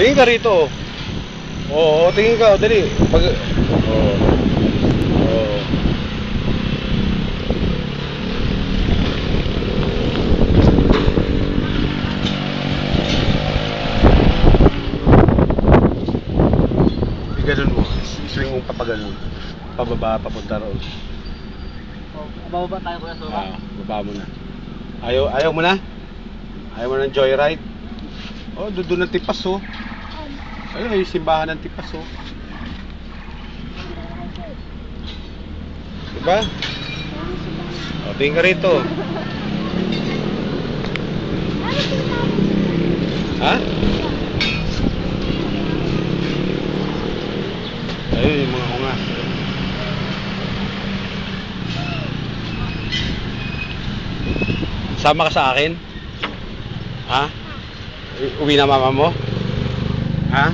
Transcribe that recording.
Tingin ka rito. Oo, tingin ka. Dali. Pag... Oo. Oo. Ganun mo. Swing mong papaganon. Pababa, papunta roon. Bababa tayo kuya Soba? Baba mo na. Ayaw mo na? Ayaw mo ng joyride? Oh, doon ng Tipas oh. Ayun, yung simbahan ng Tipas oh. Diba? O, tingin ka rito. Ha? Ayun, yung mga hunga. Sama ka sa akin? Ha? Uwi na mama mo? Ha?